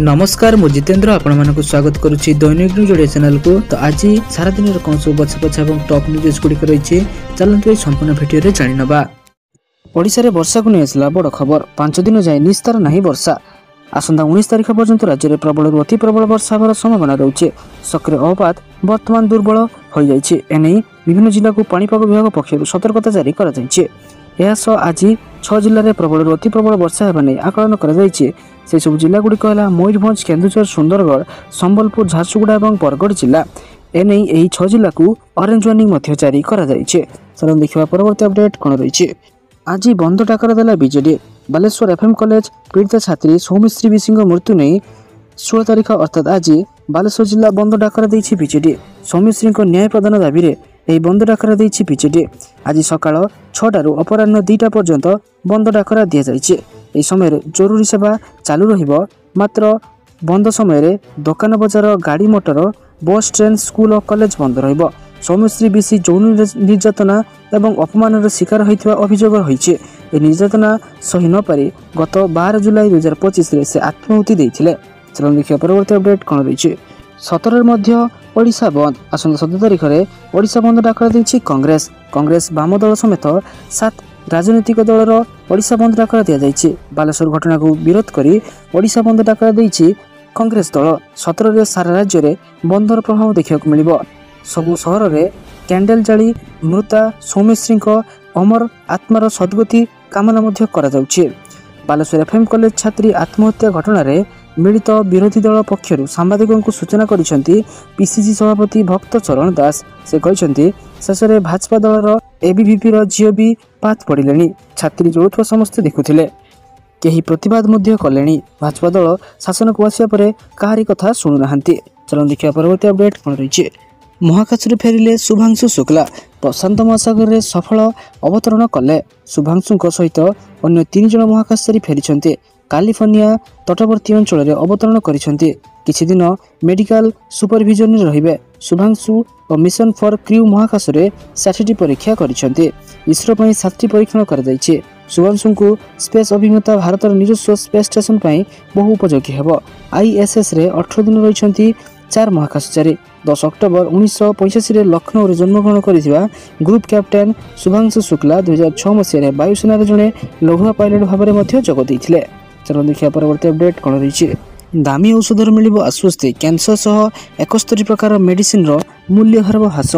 नमस्कार मु जितेंद्र आपण मानक स्वागत करुच्ची दैनिक न्यूज ओडिया चैनल को। तो आज सारा दिन कौन सब बछा बछा और टॉप न्यूज गुड़िक रही चलते संपूर्ण भिडियो जानी नवा। ओडिशा रे वर्षा को नहीं आसला बड़ खबर। 5 दिन जाए निस्तार नहीं वर्षा। आसंता 19 तारिख पर्यंत राज्य में प्रबल अति प्रबल वर्षा होवार संभावना रही। सक्रिय अवपात वर्तमान दुर्बल हो जाए। एने विभिन्न जिला को पाणीपाग विभाग पक्षर सतर्कता जारी कर आज 6 जिले में प्रबल अति प्रबल वर्षा होगा नहीं आकलन कर सब जिलागुड़िक है मयूरभंज, केन्दुझर, सुंदरगढ़, संबलपुर, झारसुगुड़ा और बरगढ़ जिला। एने यही 6 जिला को ऑरेंज वार्निंग जारी कर चलो देखा परवर्ती अपडेट कौन रही। आज बंद डाकर देला बीजेडी। बालेश्वर एफएम कॉलेज पीड़ित छात्री सौमिश्री विशी मृत्यु नहीं 16 तारिख अर्थात आज बालेश्वर जिला बंद डाकर देछि बीजेडी। सौमिश्री न्याय प्रदान दाबी में यह बंद डाकर देछि बीजेडी। आज सकाळ 6टारू अपराह्न 2टा पर्यंत बंद डाकरा दि जाइए। यह समय जरूरी सेवा चालू रहिबो। मात्र बंद समय दुकान बजार, गाड़ी मोटर, बस, ट्रेन, स्कूल और कॉलेज बंद रहिबो। सौमिश्री विशी यौन निर्यातना एवं अपमान शिकार होता अभियोग होइछे। ए निर्यातना सही न पारि गत 12 जुलाई 2025 से आत्माहुति देइथिले। चलो देखिए परवर्ती अपडेट कौन रही। 17 ओडिशा बंद। आसंता 17 तारिख में ओडिशा बंद डाकर देछि कांग्रेस वाम दल समेत 7 राजनीतिक दलर ओडिशा बंद डाकर दि जाइए। बालेश्वर घटना को विरोध करी ओडिशा बंद डाकर देछि कांग्रेस दल। 17 रे सारा राज्य में बंदर प्रभाव देखा मिलिबो। सबु सहर में कैंडल जाली मृता सौमिश्री अमर आत्मार सद्गति कामना करा जाउछि। बालेश्वर एफएम कॉलेज छात्री आत्महत्या घटना रे मिलित विरोधी दल पक्षर सांबादिकों को सूचना करिसेंती पीसीसी सभापति भक्त चरण दास। से कहते शेष में भाजपा दलर एबीवीपी झील भी पात पड़े। छात्री जोड़ुवा समस्ते देखुले, कहीं प्रतिवाद कले। भाजपा दल शासन को आसिया पर कहारी कथा शुणुना। चलो देखिए परवर्ती अपडेट कौन रही। महाकाश फेरिले शुभांशु शुक्ला। प्रशांत महासागर में सफल अवतरण कले। शुभांशु सहित अन्य 3 जन महाकाशचारी फेरी कैलिफोर्निया तटवर्ती अंचल में अवतरण करिसेंती। किछि दिन मेडिकल सुपरविजन रहिबे। शुभांशु और मिशन फॉर क्रू महाकाश में 60टी परीक्षा करिसेंती। इसरो पर 7टी परीक्षण कर जाइछे। शुभांशु को स्पेस अभिज्ञता भारत निजस्व स्पेस स्टेशन पर बहु उपयोगी हेबो। आईएसएस रे 18 दिन रहिसेंती 4 महाकाशचारी। 10 अक्टोबर 1985 रे लखनऊ रे जन्मग्रहण करिथिबा ग्रुप कैप्टेन शुभांशु शुक्ला 2006 मसीह वायुसेना जड़े लघुआ पायलट भाव में जोग देइथिले। चलो देखिए परवर्ती अपडेट कौन रही। दामी औषधर मिलिबो आश्वस्ति। कैंसर सह 71 प्रकार मेडिसिन मूल्य हारब ह्रास।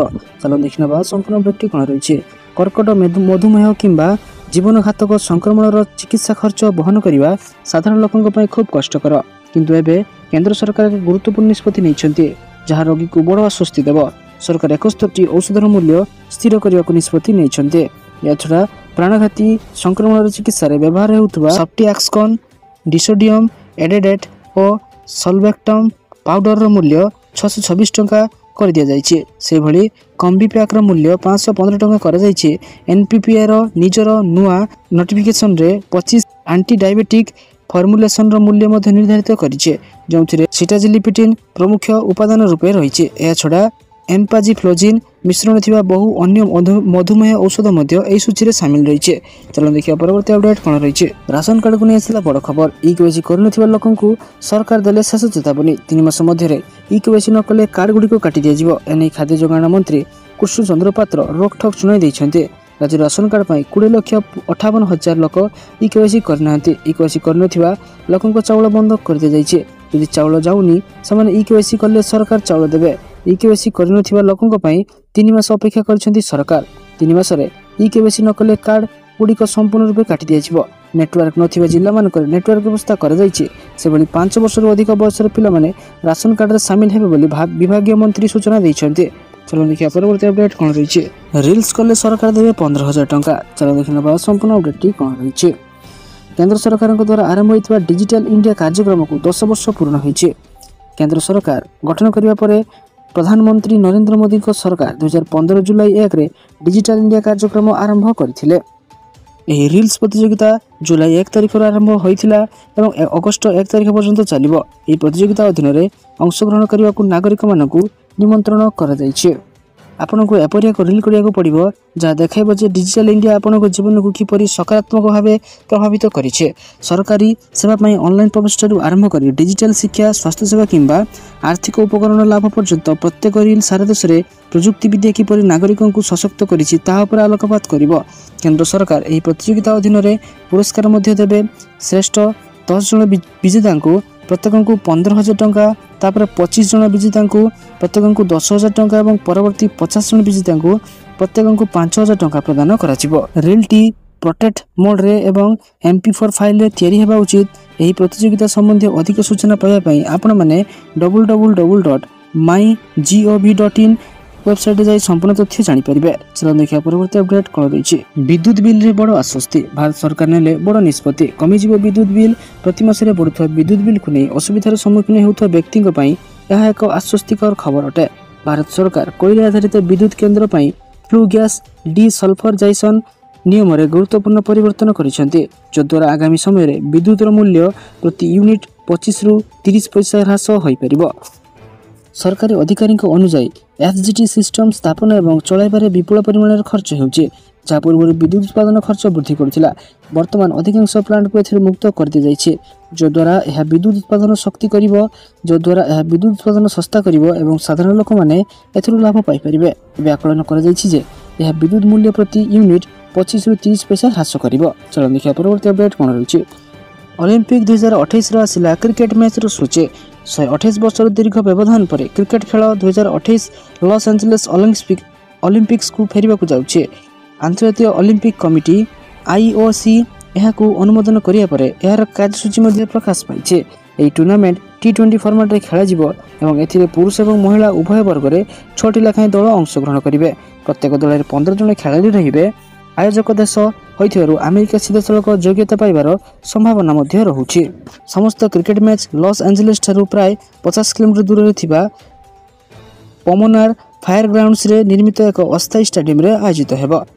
चलो देखना संपूर्ण अपडेट कौन रही। कर्कट, मधुमेह किंबा जीवनघातक संक्रमण चिकित्सा खर्च बहन करने साधारण लोकों खूब कष्टकर, किंतु एबे केंद्र सरकार गुरुत्वपूर्ण निष्पत्ति नहीं जहाँ रोगी को बड़ आश्वस्ति देव। सरकार 71टी औषधर मूल्य स्थिर करने को निष्पत्ति नहीं। याछड़ा प्राणघाती संक्रमण चिकित्सा व्यवहार होता सफ्टिएक्सकन, डिसोडियम एडेडेट और सल्वेक्टम पाउडर मूल्य 626 टंका कर दिया जाइए। से भली कम्बीपैक मूल्य 515 टंका कर जाइए। एनपीपीए निजर नुआ नोटिफिकेशन रे 25 एंटी डायबिटिक फर्मुलेसन मूल्य निर्धारित करिछे, जोंथिरे सिटाजिलिपिटिन प्रमुख उपादान रूपे रही। यह छड़ा एम्पाजिफ्लोजिन मिश्रण थिबा बहु अन्य मधुमेह औषध यह सूची में सामिल रही। चलो देखिए परवर्ती अपडेट कौन रही। राशन कार्ड को नहीं बड़ खबर। इकेवाईसी कर लोकों को सरकार देले शेष चेतावनी। 3 मास मध्य इकेवाईसी न कले कार्ड गुड़ी काटी दिया। एने खाद्य जोगाण मंत्री कृष्ण चंद्र पात्र रोकठोक शुणाई देइछन्ते। राज्य राशन कार्ड पर 20,58,000 लोक इकेवाईसी करना। इकेवाईसी कर लोकों चाउल बंद कर दि जाइए। यदि चाउल जाऊनी से इकेवाईसी कले सरकार चाउल देवे। इकेवाईसी कर लोकों 3 मास अपेक्षा कर सरकार। 3 मास इकेवाईसी न कले कार्ड गुड़िक संपूर्ण रूप काटी दिया। नेटवर्क नथिबा जिला मानक नेटवर्क व्यवस्था कर जाइए। से भली 5 वर्ष अधिक बयसर पिला माने राशन कार्ड सामिल हेबे बोली विभागीय मंत्री सूचना देइछन्ते। चलो देखिए परवर्ती अपडेट कौन रही। रिल्स कले सरकार देवे 15,000 टंका। चलो देखना संपूर्ण अपडेट कौन रही। केंद्र सरकार द्वारा आरंभ होता डिजिटल इंडिया कार्यक्रम को 10 वर्ष पूर्ण होइछे। केंद्र सरकार गठन करने पर प्रधानमंत्री नरेंद्र मोदी सरकार 2015 जुलाई 1 रे डिजिटल इंडिया कार्यक्रम आरंभ करथिले। यह रिल्स प्रतियोगिता जुलाई 1 तारिख आरंभ होइथिला एवं अगस्त 1 तारिख पर्यंत चलिबो। यह प्रतियोगिता अधीन में अंशग्रहण करने को नागरिक मानक निमंत्रण करा जाइछे। ଆପଣଙ୍କୁ ଏପରି ଏକ ରିଲ୍ କରିବାକୁ ପଡ଼ିବ ଯାହା ଦେଖାଇବ ଯେ ଡିଜିଟାଲ ଇଣ୍ଡିଆ ଆପଣଙ୍କ ଜୀବନକୁ କିପରି ସକାରାତ୍ମକ ଭାବେ ପ୍ରଭାବିତ କରିছে। ସରକାରୀ ସେବା ପାଇଁ ଅନଲାଇନ୍ ପ୍ରବେଶଠାରୁ ଆରମ୍ଭ କରି ଡିଜିଟାଲ ଶିକ୍ଷା, ସ୍ୱାସ୍ଥ୍ୟସେବା କିମ୍ବା ଆର୍ଥିକ ଉପକରଣ ଲାଭ ପର୍ଯ୍ୟନ୍ତ ପ୍ରତ୍ୟେକ ରିଲ୍ ସାରା ଦେଶରେ ପ୍ରଯୁକ୍ତିବିଦ୍ୟା କିପରି ନାଗରିକଙ୍କୁ ସଶକ୍ତ କରିଛି ତାହା ଉପରେ ଆଲୋକପାତ କରିବ। କେନ୍ଦ୍ର ସରକାର ଏହି ପ୍ରତିଯୋଗିତା ଅଧୀନରେ ପୁରସ୍କାର ମଧ୍ୟ ଦେବେ। ଶ୍ରେଷ୍ଠ 10 ଜଣ ବିଜେତାଙ୍କୁ ପ୍ରତ୍ୟେକଙ୍କୁ 15,000 ଟଙ୍କା, ତାପରେ 25 ଜଣ ବିଜେତାଙ୍କୁ ପ୍ରତ୍ୟେକଙ୍କୁ 10,000 ଟଙ୍କା ଏବଂ ପରବର୍ତ୍ତୀ 50 ଜଣ ବିଜେତାଙ୍କୁ ପ୍ରତ୍ୟେକଙ୍କୁ 5,000 ଟଙ୍କା ପ୍ରଦାନ କରାଯିବ। ରିଲ୍ଟି ପ୍ରୋଟେକ୍ଟ ମୋଡ୍ରେ ଏବଂ MP4 ଫାଇଲ୍ରେ ତିଆରି ହେବା ଉଚିତ। ଏହି ପ୍ରତିଯୋଗିତା ସମ୍ବନ୍ଧୀୟ ଅଧିକ ସୂଚନା ପାଇବା ପାଇଁ ଆପଣମାନେ www.mygov.in ୱେବସାଇଟ୍ରେ ଯାଇ ସମ୍ପୂର୍ଣ୍ଣ ତଥ୍ୟ ଜାଣିପାରିବେ। ଚାଲନ୍ତୁ ଦେଖିବା ପରବର୍ତ୍ତୀ ଅପଡେଟ୍ କ'ଣ ରହିଛି। ବିଦ୍ୟୁତ ବିଲ୍ରେ ବଡ଼ ଆଶ୍ୱସ୍ତି। ଭାରତ ସରକାର ନେଲେ ବଡ଼ ନିଷ୍ପତ୍ତି। କମିଯିବ ବିଦ୍ୟୁତ ବିଲ୍। ପ୍ରତି ମାସରେ ବଢ଼ୁଥିବା ବିଦ୍ୟୁତ ବିଲ୍କୁ ନେଇ ଅସୁବିଧାର ସମ୍ମୁଖୀନ ହେଉଥିବା ବ୍ୟକ୍ତିଙ୍କ ପାଇଁ ଏହା ଏକ ଆଶ୍ୱସ୍ତିକର ଖବର ଅଟେ। ଭାରତ ସରକାର କୋଇଲା ଆଧାରିତ ବିଦ୍ୟୁତ କେନ୍ଦ୍ର ପାଇଁ ଫ୍ଲୁ ଗ୍ୟାସ୍ ଡିସଲଫରାଇଜେସନ ନିୟମରେ ଗୁରୁତ୍ୱପୂର୍ଣ୍ଣ ପରିବର୍ତ୍ତନ କରିଛନ୍ତି, ଯଦ୍ୱାରା ଆଗାମୀ ସମୟରେ ବିଦ୍ୟୁତର ମୂଲ୍ୟ ପ୍ରତି ୟୁନିଟ୍ 25ରୁ 30 ପଇସା ହ୍ରାସ ହୋଇପାରିବ। ସରକାରୀ ଅଧିକାରୀଙ୍କ ଅନୁଯାୟୀ FGT ସିଷ୍ଟମ ସ୍ଥାପନ ଏବଂ ଚଳାଇବାରେ ବିପୁଳ ପରିମାଣରେ ଖର୍ଚ୍ଚ ହେଉଛି, ଯାହା ପୂର୍ବରୁ ବିଦ୍ୟୁତ ଉତ୍ପାଦନ ଖର୍ଚ୍ଚ ବୃଦ୍ଧି କରୁଥିଲା। ବର୍ତ୍ତମାନ ଅଧିକାଂଶ ପ୍ଲାଣ୍ଟକୁ ଏଥିରୁ ମୁକ୍ତ କରିଦିଆଯାଇଛି, ଯଦ୍ୱାରା ଏହା ବିଦ୍ୟୁତ ଉତ୍ପାଦନ ଶସ୍ତା କରିବ ଏବଂ ସାଧାରଣ ଲୋକମାନେ ଏଥିରୁ ଲାଭ ପାଇପାରିବେ। ଏବେ ଆକଳନ କରାଯାଇଛି ଯେ ଏହା ବିଦ୍ୟୁତ ମୂଲ୍ୟ ପ୍ରତି ୟୁନିଟ୍ 25ରୁ 30 ପଇସା ହ୍ରାସ କରିବ। ଚାଲନ୍ତୁ ଦେଖିବା ପରବର୍ତ୍ତୀ ଅପଡେଟ୍ କ'ଣ ରହିଛି। ଅଲିମ୍ପିକ 2028ର ଆସିଲା କ୍ରିକେଟ ମ୍ୟାଚ୍ର ସୂଚୀ। 128 ବର୍ଷର ଦୀର୍ଘ ବ୍ୟବଧାନ ପରେ କ୍ରିକେଟ ଖେଳ 2028 ଲସ୍ ଆଞ୍ଜେଲସ୍ ଅଲିମ୍ପିକ୍ସକୁ ଫେରିବାକୁ ଯାଉଛି। ଆନ୍ତର୍ଜାତୀୟ ଅଲିମ୍ପିକ କମିଟି IOC ଏହାକୁ ଅନୁମୋଦନ କରିବା ପରେ ଏହାର କାର୍ଯ୍ୟସୂଚୀ ମଧ୍ୟ ପ୍ରକାଶ ପାଇଛି। ଏହି ଟୁର୍ଣ୍ଣାମେଣ୍ଟ T20 ଫର୍ମାଟରେ ଖେଳାଯିବ ଏବଂ ଏଥିରେ ପୁରୁଷ ଏବଂ ମହିଳା ଉଭୟ ବର୍ଗରେ 6ଟି ଲେଖାଏଁ ଦଳ ଅଂଶଗ୍ରହଣ କରିବେ। ପ୍ରତ୍ୟେକ ଦଳରେ 15 ଜଣ ଖେଳାଳି ରହିବେ। ଆୟୋଜକ ଦେଶ ହୋଇଥିବାରୁ ଆମେରିକା ସିଧାସଳଖ ଯୋଗ୍ୟତା ପାଇବାର ସମ୍ଭାବନା ମଧ୍ୟ ରହୁଛି। ସମସ୍ତ କ୍ରିକେଟ ମ୍ୟାଚ୍ ଲସ୍ ଆଞ୍ଜେଲସ୍ ଠାରୁ ପ୍ରାୟ 50 କିଲୋମିଟର ଦୂରରେ ଥିବା ପମୋନାର ଫାୟାରଗ୍ରାଉଣ୍ଡସରେ ନିର୍ମିତ ଏକ ଅସ୍ଥାୟୀ ଷ୍ଟାଡିୟମରେ ଆୟୋଜିତ ହେବ।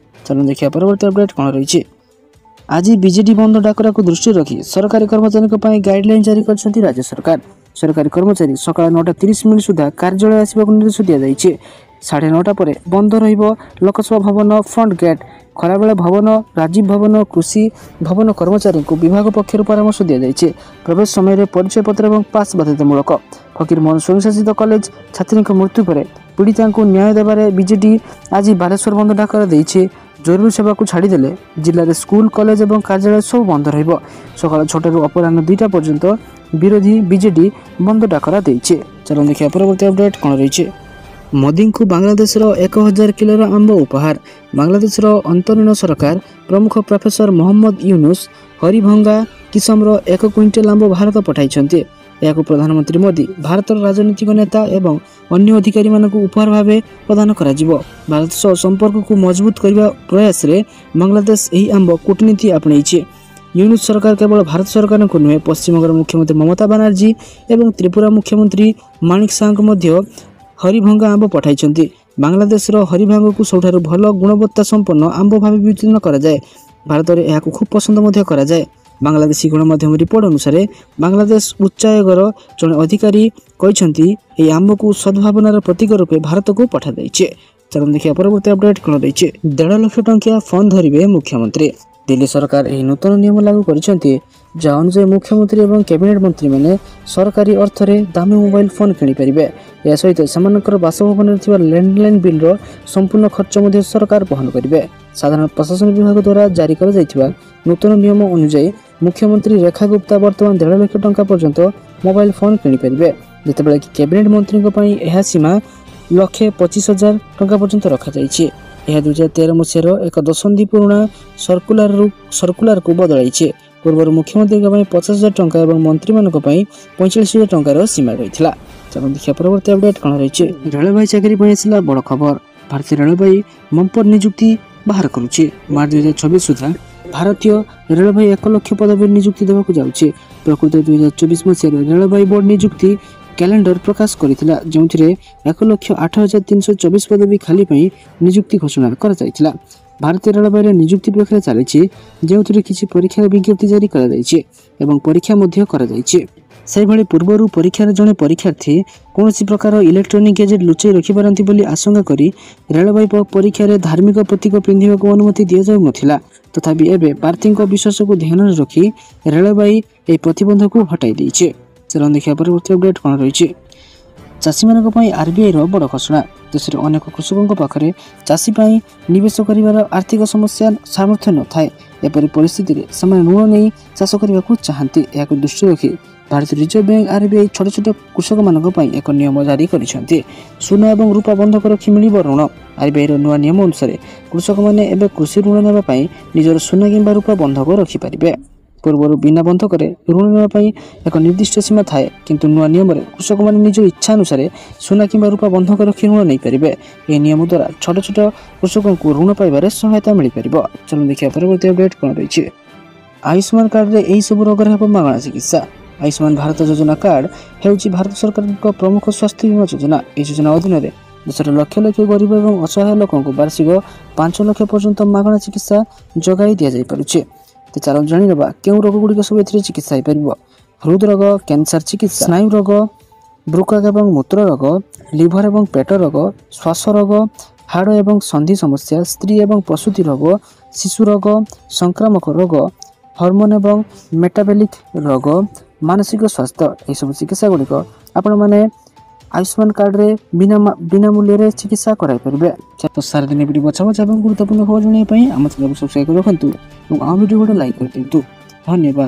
ଚାଲନ୍ତୁ ଦେଖିବା ପରବର୍ତ୍ତୀ ଅପଡେଟ୍ କ'ଣ ରହିଛି। ଆଜି ବିଜେଡି ବନ୍ଦ ଡାକରାକୁ ଦୃଷ୍ଟିରେ ରଖି ସରକାରୀ କର୍ମଚାରୀଙ୍କ ପାଇଁ ଗାଇଡଲାଇନ୍ ଜାରି କରିଛନ୍ତି ରାଜ୍ୟ ସରକାର। ସରକାରୀ କର୍ମଚାରୀ ସକାଳ 9:30 ସୁଦ୍ଧା କାର୍ଯ୍ୟାଳୟ ଆସିବାକୁ ନିର୍ଦ୍ଦେଶ ଦିଆଯାଇଛି। 9:30 ପରେ ବନ୍ଦ ରହିବ ଲୋକସଭା ଭବନ ଫ୍ରଣ୍ଟ ଗେଟ୍। ଖରାବେଳେ ଭବନ, ରାଜୀବ ଭବନ, କୃଷି ଭବନ କର୍ମଚାରୀଙ୍କୁ ବିଭାଗ ପକ୍ଷରୁ ପରାମର୍ଶ ଦିଆଯାଇଛି। ପ୍ରବେଶ ସମୟରେ ପରିଚୟ ପତ୍ର ଏବଂ ପାସ୍ ବାଧ୍ୟତାମୂଳକ। ଫକୀରମୋହନ ସ୍ୱୟଂଶାସିତ କଲେଜ ଛାତ୍ରୀଙ୍କ ମୃତ୍ୟୁ ପରେ ପୀଡ଼ିତାଙ୍କୁ ନ୍ୟାୟ ଦେବାରେ ବିଜେଡି ଆଜି ବାଲେଶ୍ୱର ବନ୍ଦ ଡାକରା ଦେଇଛି। ଜରୁରୀ ସେବାକୁ ଛାଡ଼ିଦେଲେ ଜିଲ୍ଲାରେ ସ୍କୁଲ, କଲେଜ ଏବଂ କାର୍ଯ୍ୟାଳୟ ସବୁ ବନ୍ଦ ରହିବ। ସକାଳ 6ଟାରୁ ଅପରାହ୍ନ 2ଟା ପର୍ଯ୍ୟନ୍ତ ବିରୋଧୀ ବିଜେଡି ବନ୍ଦ ଡାକରା ଦେଇଛି। ଚାଲନ୍ତୁ ଦେଖିବା ପରବର୍ତ୍ତୀ ଅପଡେଟ୍ କ'ଣ ରହିଛି। ମୋଦିଙ୍କୁ ବାଂଲାଦେଶର 1000 କିଲୋର ଆମ୍ବ ଉପହାର। ବାଂଲାଦେଶର ଅନ୍ତରୀଣ ସରକାର ପ୍ରମୁଖ ପ୍ରଫେସର ମହମ୍ମଦ ୟୁନୁସ ହରିଭଙ୍ଗା କିସମର 1 କୁଇଣ୍ଟାଲ ଆମ୍ବ ଭାରତ ପଠାଇଛନ୍ତି। ଏହାକୁ ପ୍ରଧାନମନ୍ତ୍ରୀ ମୋଦି, ଭାରତର ରାଜନୈତିକ ନେତା ଏବଂ ଅନ୍ୟ ଅଧିକାରୀମାନଙ୍କୁ ଉପହାର ଭାବେ ପ୍ରଦାନ କରାଯିବ। ଭାରତ ସହ ସମ୍ପର୍କକୁ ମଜବୁତ କରିବା ପ୍ରୟାସରେ ବାଂଲାଦେଶ ଏହି ଆମ୍ବ କୂଟନୀତି ଆପଣେଇଛି। ୟୁନୁସ ସରକାର କେବଳ ଭାରତ ସରକାରଙ୍କୁ ନୁହେଁ, ପଶ୍ଚିମବଙ୍ଗର ମୁଖ୍ୟମନ୍ତ୍ରୀ ମମତା ବାନାର୍ଜୀ ଏବଂ ତ୍ରିପୁରା ମୁଖ୍ୟମନ୍ତ୍ରୀ ମାଣିକ ସାହାଙ୍କୁ ମଧ୍ୟ ହରିଭଙ୍ଗା ଆମ୍ବ ପଠାଇଛନ୍ତି। ବାଂଲାଦେଶର ହରିଭାଙ୍ଗକୁ ସବୁଠାରୁ ଭଲ ଗୁଣବତ୍ତା ସମ୍ପନ୍ନ ଆମ୍ବ ଭାବେ ବିବେଚନା କରାଯାଏ। ଭାରତରେ ଏହାକୁ ଖୁବ୍ ପସନ୍ଦ ମଧ୍ୟ କରାଯାଏ। ବାଂଲାଦେଶୀ ଗଣମାଧ୍ୟମ ରିପୋର୍ଟ ଅନୁସାରେ ବାଂଲାଦେଶ ଉଚ୍ଚାୟୋଗର ଜଣେ ଅଧିକାରୀ କହିଛନ୍ତି ଏହି ଆମ୍ବକୁ ସଦ୍ଭାବନାର ପ୍ରତୀକ ରୂପେ ଭାରତକୁ ପଠାଯାଇଛି। ଚାଲନ୍ତୁ ଦେଖିବା ପରବର୍ତ୍ତୀ ଅପଡେଟ୍ କ'ଣ ରହିଛି। 1.5 ଲକ୍ଷ ଟଙ୍କିଆ ଫୋନ୍ ଧରିବେ ମୁଖ୍ୟମନ୍ତ୍ରୀ। ଦିଲ୍ଲୀ ସରକାର ଏହି ନୂତନ ନିୟମ ଲାଗୁ କରିଛନ୍ତି, ଯାହା ଅନୁଯାୟୀ ମୁଖ୍ୟମନ୍ତ୍ରୀ ଏବଂ କ୍ୟାବିନେଟ୍ ମନ୍ତ୍ରୀମାନେ ସରକାରୀ ଅର୍ଥରେ ଦାମୀ ମୋବାଇଲ ଫୋନ୍ କିଣିପାରିବେ। ଏହା ସହିତ ସେମାନଙ୍କର ବାସଭବନରେ ଥିବା ଲ୍ୟାଣ୍ଡଲାଇନ୍ ବିଲ୍ର ସମ୍ପୂର୍ଣ୍ଣ ଖର୍ଚ୍ଚ ମଧ୍ୟ ସରକାର ବହନ କରିବେ। ସାଧାରଣ ପ୍ରଶାସନ ବିଭାଗ ଦ୍ୱାରା ଜାରି କରାଯାଇଥିବା ନୂତନ ନିୟମ ଅନୁଯାୟୀ ମୁଖ୍ୟମନ୍ତ୍ରୀ ରେଖା ଗୁପ୍ତା ବର୍ତ୍ତମାନ 1.5 ଲକ୍ଷ ଟଙ୍କା ପର୍ଯ୍ୟନ୍ତ ମୋବାଇଲ ଫୋନ୍ କିଣିପାରିବେ, ଯେତେବେଳେ କି କ୍ୟାବିନେଟ୍ ମନ୍ତ୍ରୀଙ୍କ ପାଇଁ ଏହା ସୀମା 1,25,000 ଟଙ୍କା ପର୍ଯ୍ୟନ୍ତ ରଖାଯାଇଛି। ଏହା 2013 ମସିହାର ଏକ ଦଶନ୍ଧି ପୁରୁଣା ସର୍କୁଲାରକୁ ବଦଳାଇଛି। ପୂର୍ବରୁ ମୁଖ୍ୟମନ୍ତ୍ରୀଙ୍କ ପାଇଁ 50,000 ଟଙ୍କା ଏବଂ ମନ୍ତ୍ରୀମାନଙ୍କ ପାଇଁ 45,000 ଟଙ୍କାର ସୀମା ରହିଥିଲା। ଚାଲନ୍ତୁ ଦେଖିବା ପରବର୍ତ୍ତୀ ଅପଡେଟ୍ କ'ଣ ରହିଛି। ରେଳବାଇ ଚାକିରି ପାଇଁ ଆସିଲା ବଡ଼ ଖବର। ଭାରତୀୟ ରେଳବାଇ ମମ୍ପର ନିଯୁକ୍ତି ବାହାର କରୁଛି। ମାର୍ଚ୍ଚ 2024 ସୁଦ୍ଧା ଭାରତୀୟ ରେଳବାଇ 1 ଲକ୍ଷ ପଦବୀରେ ନିଯୁକ୍ତି ଦେବାକୁ ଯାଉଛି। ପ୍ରକୃତରେ 2024 ମସିହାରେ ରେଳବାଇ ବୋର୍ଡ ନିଯୁକ୍ତି କ୍ୟାଲେଣ୍ଡର ପ୍ରକାଶ କରିଥିଲା, ଯେଉଁଥିରେ 1,08,324 ପଦବୀ ଖାଲି ପାଇଁ ନିଯୁକ୍ତି ଘୋଷଣା କରାଯାଇଥିଲା। ଭାରତୀୟ ରେଳବାଇରେ ନିଯୁକ୍ତି ପ୍ରକ୍ରିୟା ଚାଲିଛି, ଯେଉଁଥିରେ କିଛି ପରୀକ୍ଷାର ବିଜ୍ଞପ୍ତି ଜାରି କରାଯାଇଛି ଏବଂ ପରୀକ୍ଷା ମଧ୍ୟ କରାଯାଇଛି। ସେହିଭଳି ପୂର୍ବରୁ ପରୀକ୍ଷାରେ ଜଣେ ପରୀକ୍ଷାର୍ଥୀ କୌଣସି ପ୍ରକାର ଇଲେକ୍ଟ୍ରୋନିକ୍ ଗ୍ୟାଜେଟ୍ ଲୁଚାଇ ରଖିପାରନ୍ତି ବୋଲି ଆଶଙ୍କା କରି ରେଳବାଇ ପରୀକ୍ଷାରେ ଧାର୍ମିକ ପ୍ରତୀକ ପିନ୍ଧିବାକୁ ଅନୁମତି ଦିଆଯାଉନଥିଲା। ତଥାପି ଏବେ ପ୍ରାର୍ଥୀଙ୍କ ବିଶ୍ୱାସକୁ ଧ୍ୟାନରେ ରଖି ରେଳବାଇ ଏହି ପ୍ରତିବନ୍ଧକକୁ ହଟାଇ ଦେଇଛି। ଚାଲନ୍ତୁ ଦେଖିବା ପରବର୍ତ୍ତୀ ଅପଡେଟ୍ କ'ଣ ରହିଛି। ଚାଷୀମାନଙ୍କ ପାଇଁ ଆରବିଆଇର ବଡ଼ ଘୋଷଣା। ଦେଶରେ ଅନେକ କୃଷକଙ୍କ ପାଖରେ ଚାଷୀ ପାଇଁ ନିବେଶ କରିବାର ଆର୍ଥିକ ସାମର୍ଥ୍ୟ ନଥାଏ। ଏପରି ପରିସ୍ଥିତିରେ ସେମାନେ ଋଣ ନେଇ ଚାଷ କରିବାକୁ ଚାହାନ୍ତି। ଏହାକୁ ଦୃଷ୍ଟିରେ ରଖି ଭାରତୀୟ ରିଜର୍ଭ ବ୍ୟାଙ୍କ ଆରବିଆଇ ଛୋଟ ଛୋଟ କୃଷକମାନଙ୍କ ପାଇଁ ଏକ ନିୟମ ଜାରି କରିଛନ୍ତି। ସୁନା ଏବଂ ରୂପା ବନ୍ଧକ ରଖି ମିଳିବ ଋଣ। ଆରବିଆଇର ନୂଆ ନିୟମ ଅନୁସାରେ କୃଷକମାନେ ଏବେ କୃଷି ଋଣ ନେବା ପାଇଁ ନିଜର ସୁନା କିମ୍ବା ରୂପା ବନ୍ଧକ ରଖିପାରିବେ। ପୂର୍ବରୁ ବିନା ବନ୍ଧକରେ ଋଣ ନେବା ପାଇଁ ଏକ ନିର୍ଦ୍ଦିଷ୍ଟ ସୀମା ଥାଏ, କିନ୍ତୁ ନୂଆ ନିୟମରେ କୃଷକମାନେ ନିଜ ଇଚ୍ଛା ଅନୁସାରେ ସୁନା କିମ୍ବା ରୂପା ବନ୍ଧକ ରଖି ଋଣ ନେଇପାରିବେ। ଏହି ନିୟମ ଦ୍ୱାରା ଛୋଟ ଛୋଟ କୃଷକଙ୍କୁ ଋଣ ପାଇବାରେ ସହାୟତା ମିଳିପାରିବ। ଚାଲନ୍ତୁ ଦେଖିବା ପରବର୍ତ୍ତୀ ଅପଡେଟ୍ କ'ଣ ରହିଛି। ଆୟୁଷ୍ମାନ କାର୍ଡରେ ଏହିସବୁ ରୋଗରେ ହେବ ମାଗଣା ଚିକିତ୍ସା। ଆୟୁଷ୍ମାନ ଭାରତ ଯୋଜନା କାର୍ଡ ହେଉଛି ଭାରତ ସରକାରଙ୍କ ପ୍ରମୁଖ ସ୍ୱାସ୍ଥ୍ୟ ବୀମା ଯୋଜନା। ଏହି ଯୋଜନା ଅଧୀନରେ ଦେଶର ଲକ୍ଷ ଲକ୍ଷ ଗରିବ ଏବଂ ଅସହାୟ ଲୋକଙ୍କୁ ବାର୍ଷିକ 5 ଲକ୍ଷ ପର୍ଯ୍ୟନ୍ତ ମାଗଣା ଚିକିତ୍ସା ଯୋଗାଇ ଦିଆଯାଇପାରୁଛି। ତ ଚାଲନ୍ତୁ ଜାଣିନେବା କେଉଁ ରୋଗଗୁଡ଼ିକ ସବୁ ଏଥିରେ ଚିକିତ୍ସା ହୋଇପାରିବ। ହୃଦରୋଗ, କ୍ୟାନ୍ସର ଚିକିତ୍ସା, ସ୍ନାୟୁ ରୋଗ, ବୃକକ ଏବଂ ମୂତ୍ର ରୋଗ, ଲିଭର ଏବଂ ପେଟ ରୋଗ, ଶ୍ୱାସ ରୋଗ, ହାଡ଼ ଏବଂ ସନ୍ଧି ସମସ୍ୟା, ସ୍ତ୍ରୀ ଏବଂ ପ୍ରସୂତି ରୋଗ, ଶିଶୁ ରୋଗ, ସଂକ୍ରାମକ ରୋଗ, ହର୍ମୋନ୍ ଏବଂ ମେଟାବଲିକ୍ ରୋଗ, ମାନସିକ ସ୍ୱାସ୍ଥ୍ୟ। ଏହିସବୁ ଚିକିତ୍ସା ଗୁଡ଼ିକ ଆପଣମାନେ ଆୟୁଷ୍ମାନ କାର୍ଡରେ ବିନା ମୂଲ୍ୟରେ ଚିକିତ୍ସା କରାଇପାରିବେ। ସାରାଦିନ ଭିଡ଼ିଓ ବଛା ବଛା ଏବଂ ଗୁରୁତ୍ୱପୂର୍ଣ୍ଣ ଖବର ଜାଣିବା ପାଇଁ ଆମ ଚ୍ୟାନେଲକୁ ସବସ୍କ୍ରାଇବ୍ କରି ରଖନ୍ତୁ ଏବଂ ଆମ ଭିଡ଼ିଓ ଗୋଟେ ଲାଇକ୍ କରିଦିଅନ୍ତୁ। ଧନ୍ୟବାଦ।